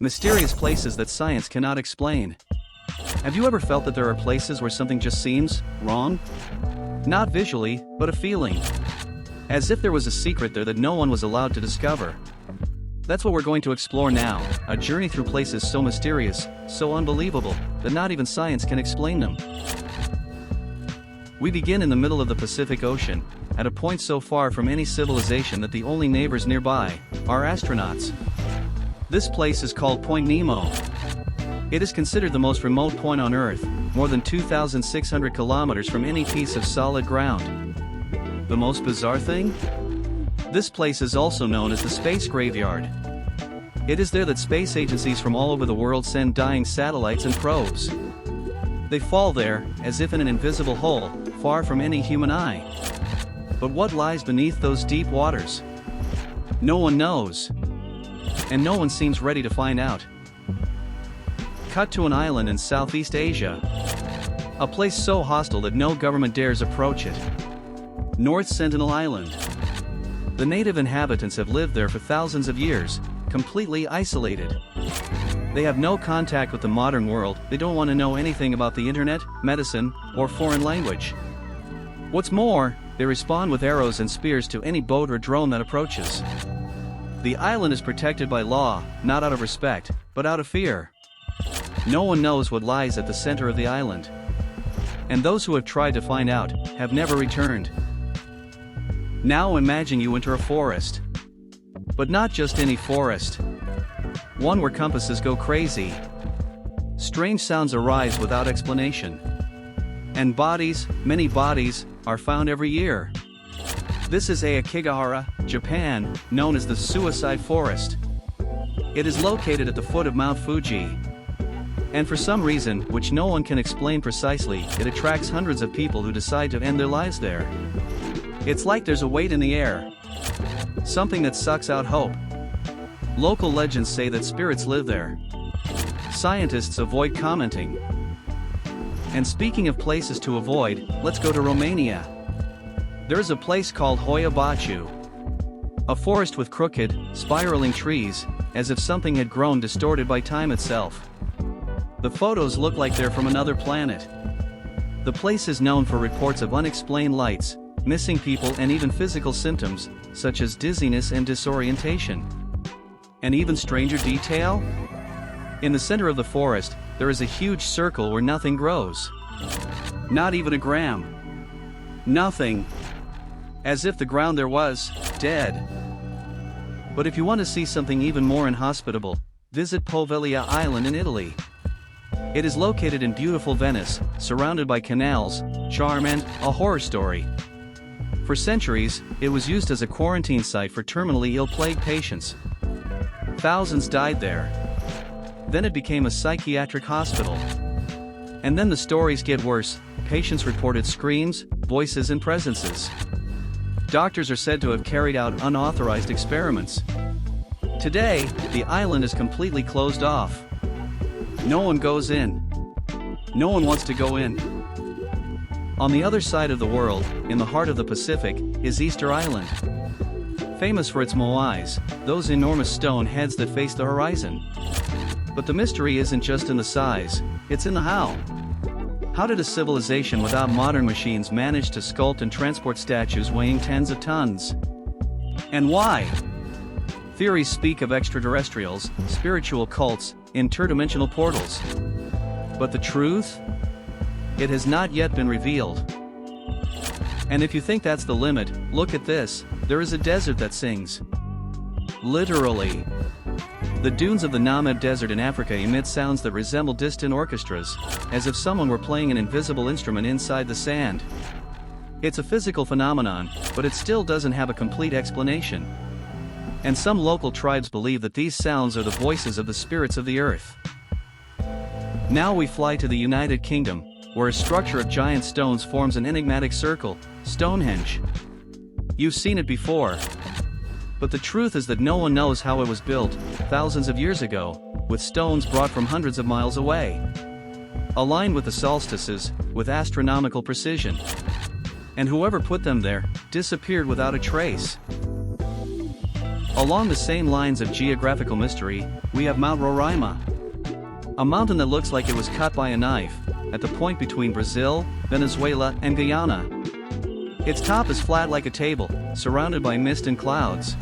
Mysterious places that science cannot explain. Have you ever felt that there are places where something just seems wrong? Not visually, but a feeling. As if there was a secret there that no one was allowed to discover. That's what we're going to explore now, a journey through places so mysterious, so unbelievable, that not even science can explain them. We begin in the middle of the Pacific Ocean, at a point so far from any civilization that the only neighbors nearby are astronauts. This place is called Point Nemo. It is considered the most remote point on Earth, more than 2,600 kilometers from any piece of solid ground. The most bizarre thing? This place is also known as the Space Graveyard. It is there that space agencies from all over the world send dying satellites and probes. They fall there, as if in an invisible hole, far from any human eye. But what lies beneath those deep waters? No one knows. And no one seems ready to find out. Cut to an island in Southeast Asia. A place so hostile that no government dares approach it. North Sentinel Island. The native inhabitants have lived there for thousands of years, completely isolated. They have no contact with the modern world, they don't want to know anything about the internet, medicine, or foreign language. What's more, they respond with arrows and spears to any boat or drone that approaches. The island is protected by law, not out of respect, but out of fear. No one knows what lies at the center of the island. And those who have tried to find out, have never returned. Now imagine you enter a forest. But not just any forest. One where compasses go crazy. Strange sounds arise without explanation. And bodies, many bodies, are found every year. This is Aokigahara, Japan, known as the Suicide Forest. It is located at the foot of Mount Fuji. And for some reason, which no one can explain precisely, it attracts hundreds of people who decide to end their lives there. It's like there's a weight in the air. Something that sucks out hope. Local legends say that spirits live there. Scientists avoid commenting. And speaking of places to avoid, let's go to Romania. There is a place called Hoia Baciu. A forest with crooked, spiraling trees, as if something had grown distorted by time itself. The photos look like they're from another planet. The place is known for reports of unexplained lights, missing people and even physical symptoms, such as dizziness and disorientation. An even stranger detail? In the center of the forest, there is a huge circle where nothing grows. Not even a gram. Nothing. As if the ground there was dead. But if you want to see something even more inhospitable, visit Povllia Island in Italy. It is located in beautiful Venice, surrounded by canals, charm and a horror story. For centuries, it was used as a quarantine site for terminally ill plague patients. Thousands died there. Then it became a psychiatric hospital. And then the stories get worse. Patients reported screams, voices and presences. Doctors are said to have carried out unauthorized experiments. Today, the island is completely closed off. No one goes in. No one wants to go in. On the other side of the world, in the heart of the Pacific, is Easter Island. Famous for its moais, those enormous stone heads that face the horizon. But the mystery isn't just in the size, it's in the how. How did a civilization without modern machines manage to sculpt and transport statues weighing tens of tons? And why? Theories speak of extraterrestrials, spiritual cults, interdimensional portals. But the truth? It has not yet been revealed. And if you think that's the limit, look at this, there is a desert that sings. Literally. The dunes of the Namib Desert in Africa emit sounds that resemble distant orchestras, as if someone were playing an invisible instrument inside the sand. It's a physical phenomenon, but it still doesn't have a complete explanation. And some local tribes believe that these sounds are the voices of the spirits of the earth. Now we fly to the United Kingdom, where a structure of giant stones forms an enigmatic circle, Stonehenge. You've seen it before. But the truth is that no one knows how it was built, thousands of years ago, with stones brought from hundreds of miles away. Aligned with the solstices, with astronomical precision. And whoever put them there, disappeared without a trace. Along the same lines of geographical mystery, we have Mount Rorima. A mountain that looks like it was cut by a knife, at the point between Brazil, Venezuela, and Guyana. Its top is flat like a table, surrounded by mist and clouds.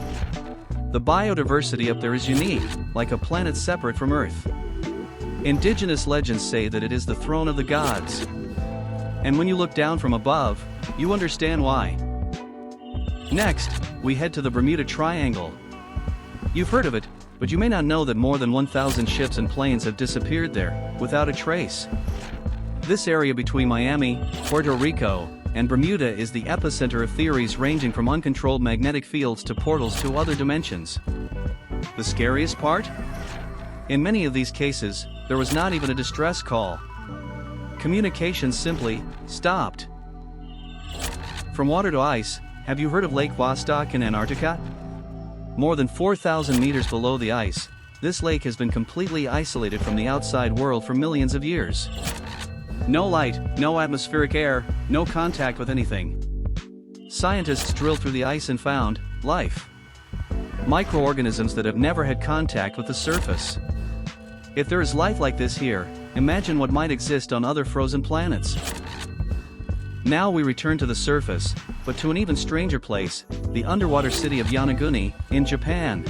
The biodiversity up there is unique, like a planet separate from Earth. Indigenous legends say that it is the throne of the gods. And when you look down from above, you understand why. Next, we head to the Bermuda Triangle. You've heard of it, but you may not know that more than 1,000 ships and planes have disappeared there, without a trace. This area between Miami, Puerto Rico, and Bermuda is the epicenter of theories ranging from uncontrolled magnetic fields to portals to other dimensions. The scariest part? In many of these cases, there was not even a distress call. Communication simply stopped. From water to ice, have you heard of Lake Vostok in Antarctica? More than 4,000 meters below the ice, this lake has been completely isolated from the outside world for millions of years. No light, no atmospheric air, no contact with anything. Scientists drilled through the ice and found life. Microorganisms that have never had contact with the surface. If there is life like this here, imagine what might exist on other frozen planets. Now we return to the surface, but to an even stranger place, the underwater city of Yanuguni, in Japan.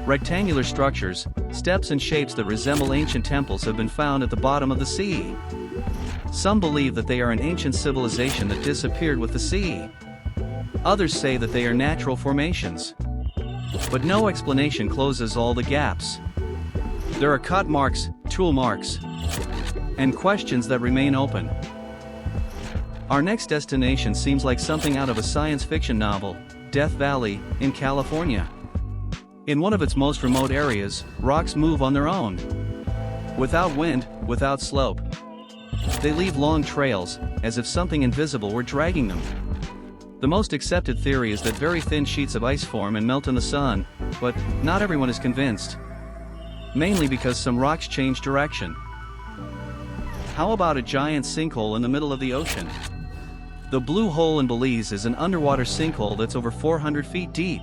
Rectangular structures, steps and shapes that resemble ancient temples have been found at the bottom of the sea. Some believe that they are an ancient civilization that disappeared with the sea. Others say that they are natural formations. But no explanation closes all the gaps. There are cut marks, tool marks, and questions that remain open. Our next destination seems like something out of a science fiction novel, Death Valley, in California. In one of its most remote areas, rocks move on their own. Without wind, without slope. They leave long trails, as if something invisible were dragging them. The most accepted theory is that very thin sheets of ice form and melt in the sun, but not everyone is convinced. Mainly because some rocks change direction. How about a giant sinkhole in the middle of the ocean? The Blue Hole in Belize is an underwater sinkhole that's over 400 feet deep.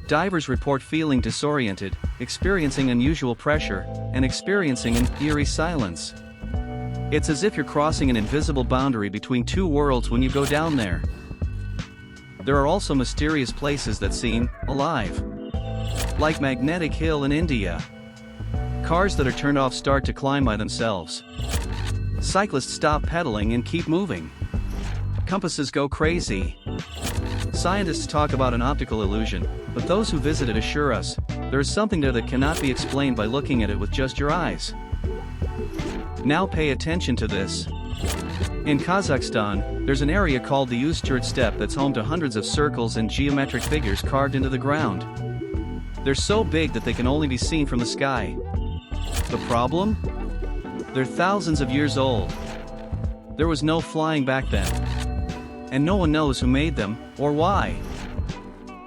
Divers report feeling disoriented, experiencing unusual pressure, and experiencing an eerie silence. It's as if you're crossing an invisible boundary between two worlds when you go down there. There are also mysterious places that seem alive. Like Magnetic Hill in India. Cars that are turned off start to climb by themselves. Cyclists stop pedaling and keep moving. Compasses go crazy. Scientists talk about an optical illusion, but those who visit it assure us, there is something there that cannot be explained by looking at it with just your eyes. Now pay attention to this. In Kazakhstan, there's an area called the Usur Step that's home to hundreds of circles and geometric figures carved into the ground. They're so big that they can only be seen from the sky. The problem? They're thousands of years old. There was no flying back then. And no one knows who made them, or why.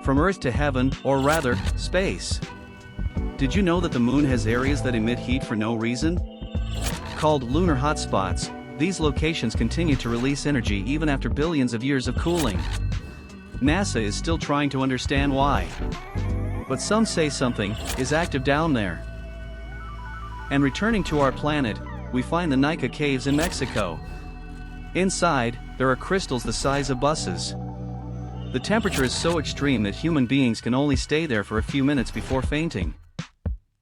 From Earth to heaven, or rather, space. Did you know that the moon has areas that emit heat for no reason? Called lunar hotspots, these locations continue to release energy even after billions of years of cooling. NASA is still trying to understand why. But some say something is active down there. And returning to our planet, we find the Nika Caves in Mexico. Inside, there are crystals the size of buses. The temperature is so extreme that human beings can only stay there for a few minutes before fainting.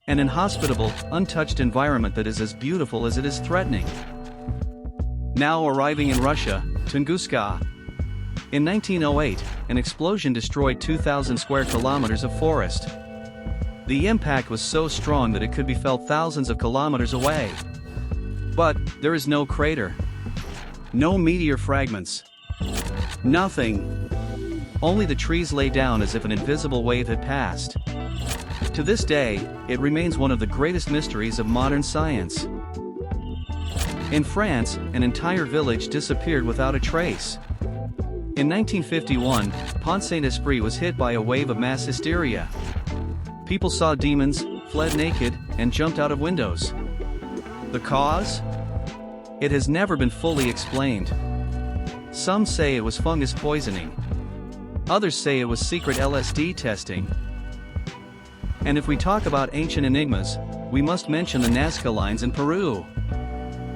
An inhospitable, untouched environment that is as beautiful as it is threatening. Now arriving in Russia, Tunguska. In 1908, an explosion destroyed 2,000 square kilometers of forest. The impact was so strong that it could be felt thousands of kilometers away. But there is no crater. No meteor fragments. Nothing. Only the trees lay down as if an invisible wave had passed. To this day, it remains one of the greatest mysteries of modern science. In France, an entire village disappeared without a trace. In 1951, Ponsprire was hit by a wave of mass hysteria. People saw demons, fled naked, and jumped out of windows. The cause? It has never been fully explained. Some say it was fungus poisoning. Others say it was secret LSD testing. And if we talk about ancient enigmas, we must mention the Nazca Lines in Peru.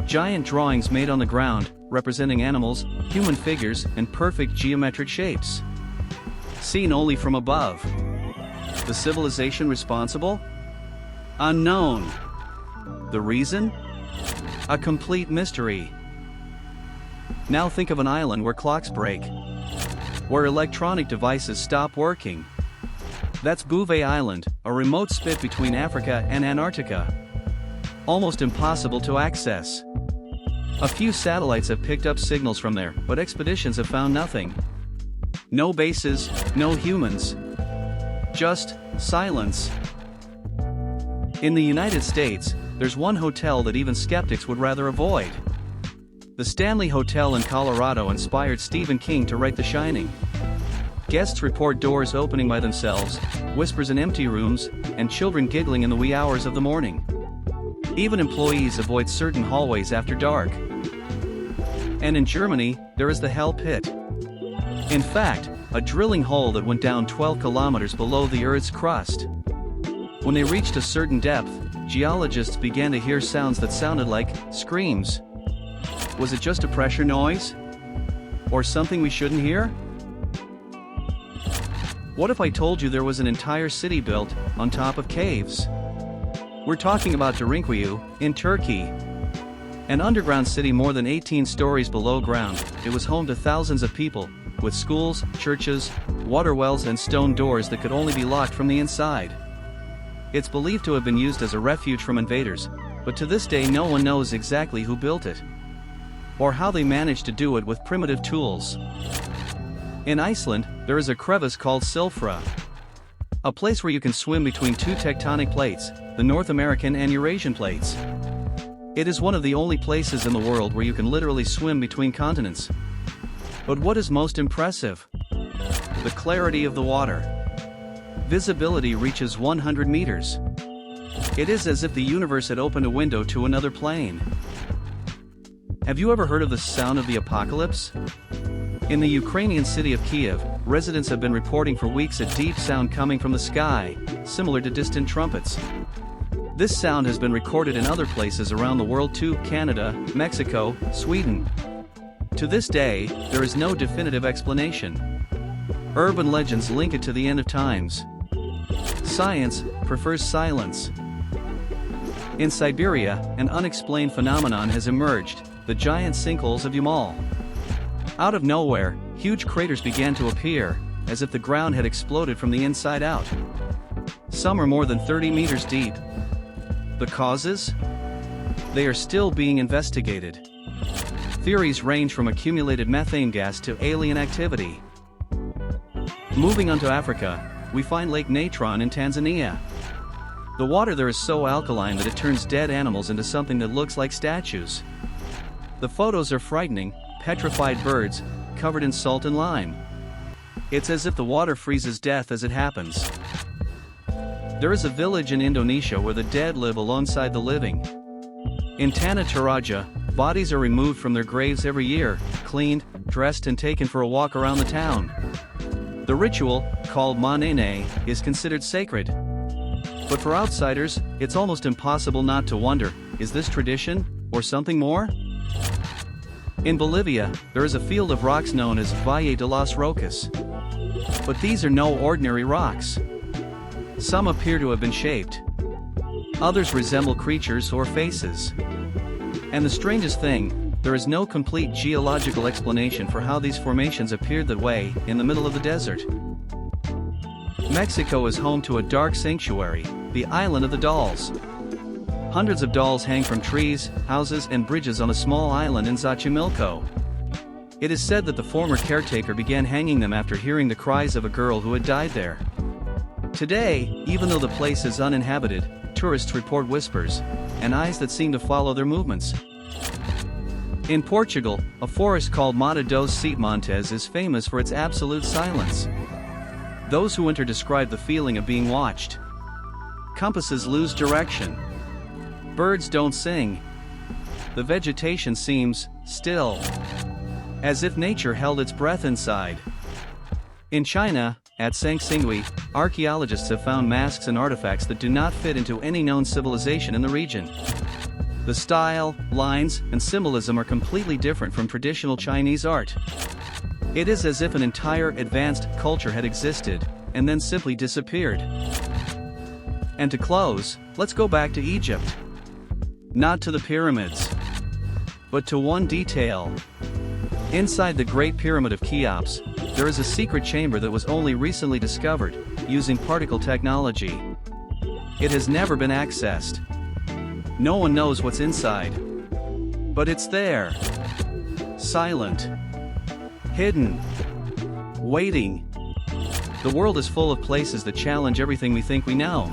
Giant drawings made on the ground, representing animals, human figures, and perfect geometric shapes. Seen only from above. The civilization responsible? Unknown. The reason? A complete mystery. Now think of an island where clocks break, where electronic devices stop working. That's Bouvet Island, a remote spit between Africa and Antarctica. Almost impossible to access. A few satellites have picked up signals from there, but expeditions have found nothing. No bases, no humans. Just silence. In the United States, there's one hotel that even skeptics would rather avoid. The Stanley Hotel in Colorado inspired Stephen King to write The Shining. Guests report doors opening by themselves, whispers in empty rooms, and children giggling in the wee hours of the morning. Even employees avoid certain hallways after dark. And in Germany, there is the Hell Pit. In fact, a drilling hole that went down 12 kilometers below the Earth's crust. When they reached a certain depth, geologists began to hear sounds that sounded like screams. Was it just a pressure noise? Or something we shouldn't hear? What if I told you there was an entire city built on top of caves? We're talking about Durinku, in Turkey. An underground city more than 18 stories below ground, it was home to thousands of people, with schools, churches, water wells and stone doors that could only be locked from the inside. It's believed to have been used as a refuge from invaders, but to this day no one knows exactly who built it, or how they managed to do it with primitive tools. In Iceland, there is a crevice called Sulfra. A place where you can swim between two tectonic plates, the North American and Eurasian plates. It is one of the only places in the world where you can literally swim between continents. But what is most impressive? The clarity of the water. Visibility reaches 100 meters. It is as if the universe had opened a window to another plane. Have you ever heard of the sound of the apocalypse? In the Ukrainian city of Kiev, residents have been reporting for weeks a deep sound coming from the sky, similar to distant trumpets. This sound has been recorded in other places around the world too: Canada, Mexico, Sweden. To this day, there is no definitive explanation. Urban legends link it to the end of times. Science prefers silence. In Siberia, an unexplained phenomenon has emerged: the giant sinkholes of Yamal. Out of nowhere, huge craters began to appear, as if the ground had exploded from the inside out. Some are more than 30 meters deep. The causes? They are still being investigated. Theories range from accumulated methane gas to alien activity. Moving on to Africa, we find Lake Natron in Tanzania. The water there is so alkaline that it turns dead animals into something that looks like statues. The photos are frightening: petrified birds, covered in salt and lime. It's as if the water freezes death as it happens. There is a village in Indonesia where the dead live alongside the living. In Tanah Toraja, bodies are removed from their graves every year, cleaned, dressed and taken for a walk around the town. The ritual, called manene, is considered sacred. But for outsiders, it's almost impossible not to wonder, is this tradition, or something more? In Bolivia, there is a field of rocks known as Valle de las Rocas. But these are no ordinary rocks. Some appear to have been shaped. Others resemble creatures or faces. And the strangest thing, there is no complete geological explanation for how these formations appeared that way in the middle of the desert. Mexico is home to a dark sanctuary, the Island of the Dolls. Hundreds of dolls hang from trees, houses and bridges on a small island in Xochimilco. It is said that the former caretaker began hanging them after hearing the cries of a girl who had died there. Today, even though the place is uninhabited, tourists report whispers, and eyes that seem to follow their movements. In Portugal, a forest called Mados Se Montes is famous for its absolute silence. Those who enter describe the feeling of being watched. Compasses lose direction. Birds don't sing. The vegetation seems still, as if nature held its breath inside. In China, At Sangsingui, archaeologists have found masks and artifacts that do not fit into any known civilization in the region. The style, lines, and symbolism are completely different from traditional Chinese art. It is as if an entire advanced culture had existed, and then simply disappeared. And to close, let's go back to Egypt. Not to the pyramids, but to one detail. Inside the Great Pyramid of Cheops, there is a secret chamber that was only recently discovered, using particle technology. It has never been accessed. No one knows what's inside. But it's there. Silent. Hidden. Waiting. The world is full of places that challenge everything we think we know.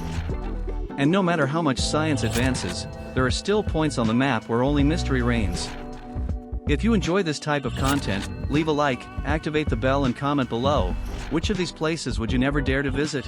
And no matter how much science advances, there are still points on the map where only mystery reigns. If you enjoy this type of content, leave a like, activate the bell and comment below. Which of these places would you never dare to visit?